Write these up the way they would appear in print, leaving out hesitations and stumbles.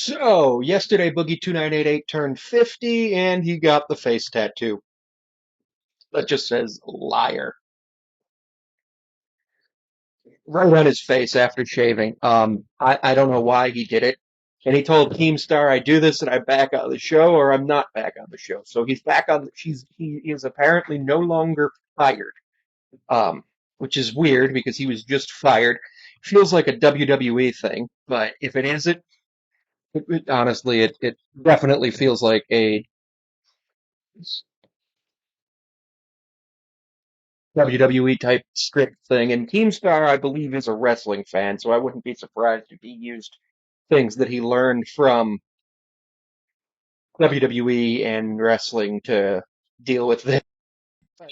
So, yesterday Boogie2988 turned 50 and he got the face tattoo that just says liar right on his face after shaving. I don't know why he did it. And he told Keemstar, I do this and I'm back on the show or I'm not back on the show. So he's back on, he is apparently no longer fired. Which is weird because he was just fired. Feels like a WWE thing, but if it isn't, honestly, it definitely feels like a WWE type script thing. And Keemstar, I believe, is a wrestling fan, so I wouldn't be surprised if he used things that he learned from WWE and wrestling to deal with this. But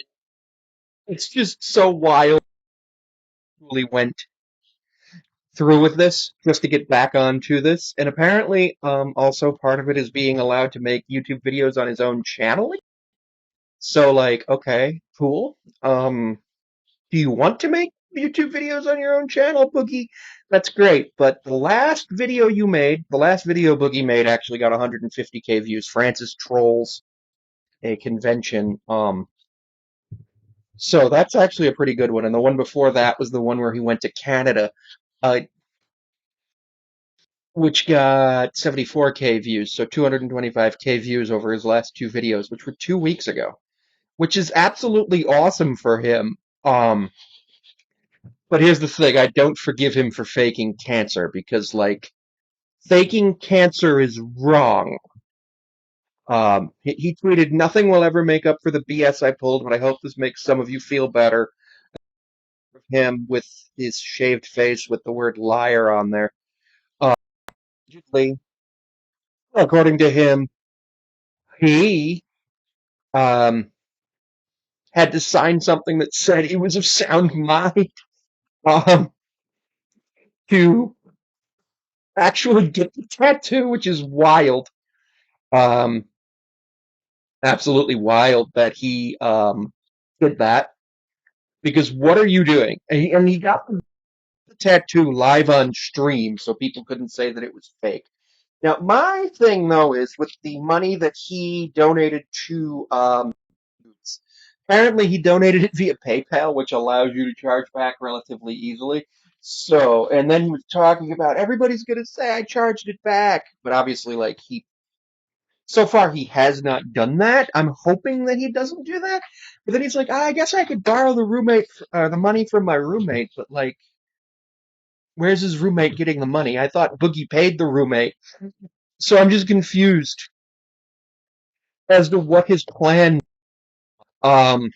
it's just so wild. He really went through with this just to get back onto this, and apparently, also part of it is being allowed to make YouTube videos on his own channel. So, like, okay, cool. Do you want to make YouTube videos on your own channel, Boogie? That's great. But the last video Boogie made actually got 150K views. Francis Trolls, a convention. So that's actually a pretty good one. And the one before that was the one where he went to Canada, uh, which got 74K views. So 225K views over his last two videos, which were 2 weeks ago, which is absolutely awesome for him. But here's the thing, I don't forgive him for faking cancer because, like, faking cancer is wrong. He tweeted, "Nothing will ever make up for the BS I pulled, but I hope this makes some of you feel better." Him with his shaved face with the word liar on there. Uh, according to him, he um, had to sign something that said he was of sound mind um, to actually get the tattoo, which is wild. Um, Absolutely wild that he did that. Because what are you doing? And he got the tattoo live on stream, so people couldn't say that it was fake. Now, my thing though is with the money that he donated to, apparently he donated it via PayPal, which allows you to charge back relatively easily. So, and then he was talking about everybody's gonna say I charged it back, but obviously, like so far he has not done that. I'm hoping that he doesn't do that. But then he's like, I guess I could borrow the money from my roommate, but like, where's his roommate getting the money? I thought Boogie paid the roommate. So I'm just confused as to what his um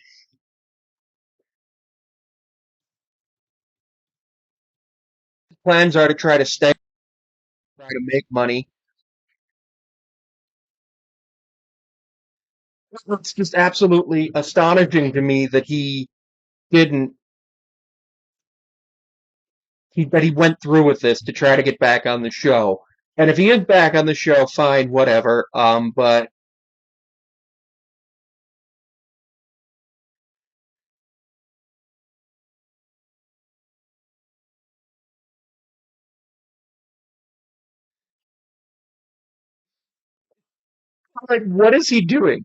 plans are to try to make money. It's just absolutely astonishing to me that didn't that he went through with this to try to get back on the show. And if he is back on the show, fine, whatever. But like, what is he doing?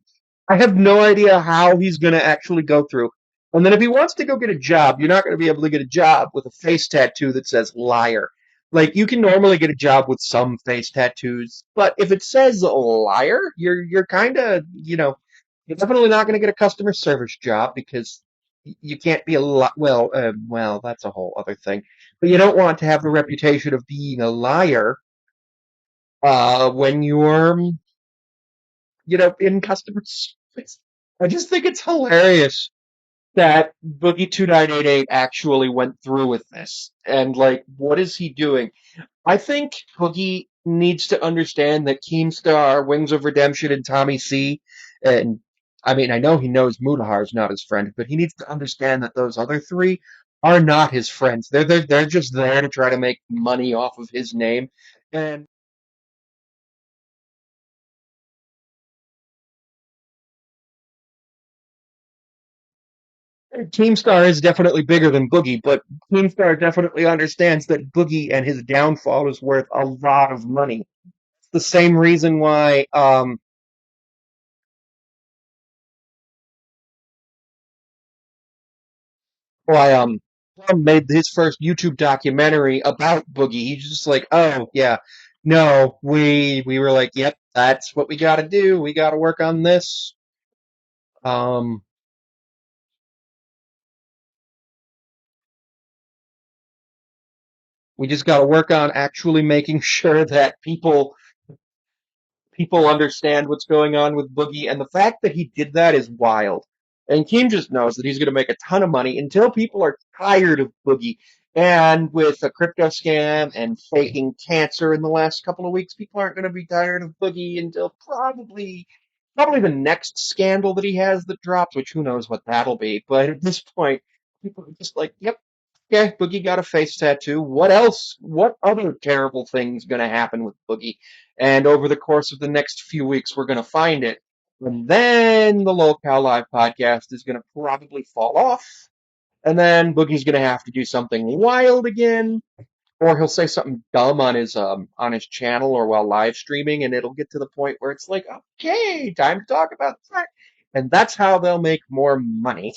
I have no idea how he's going to actually go through. And then if he wants to go get a job, you're not going to be able to get a job with a face tattoo that says liar. Like, you can normally get a job with some face tattoos, but if it says liar, you're kind of, you're definitely not going to get a customer service job because you can't be a lot. Well, that's a whole other thing. But you don't want to have the reputation of being a liar when you're in customer service. I just think it's hilarious that Boogie2988 actually went through with this. And, like, what is he doing? I think Boogie needs to understand that Keemstar, Wings of Redemption, and Tommy C, and I mean, I know he knows Mudahar's not his friend, but he needs to understand that those other three are not his friends. They're just there to try to make money off of his name. And Keemstar is definitely bigger than Boogie, but Keemstar definitely understands that Boogie and his downfall is worth a lot of money. the same reason why Plum made his first YouTube documentary about Boogie. He's just like, oh yeah, no, we were like, yep, that's what we got to do. We got to work on this. Um, we just got to work on actually making sure that people understand what's going on with Boogie, and the fact that he did that is wild. And Keem just knows that he's going to make a ton of money until people are tired of Boogie. And with a crypto scam and faking cancer in the last couple of weeks, people aren't going to be tired of Boogie until probably the next scandal that he has that drops, which who knows what that'll be. But at this point, people are just like, yep, yeah, Boogie got a face tattoo. What else? What other terrible thing's going to happen with Boogie? And over the course of the next few weeks, we're going to find it. And then the Locale Live podcast is going to probably fall off. And then Boogie's going to have to do something wild again. Or he'll say something dumb on his channel or while live streaming, and it'll get to the point where it's like, okay, time to talk about that. And that's how they'll make more money.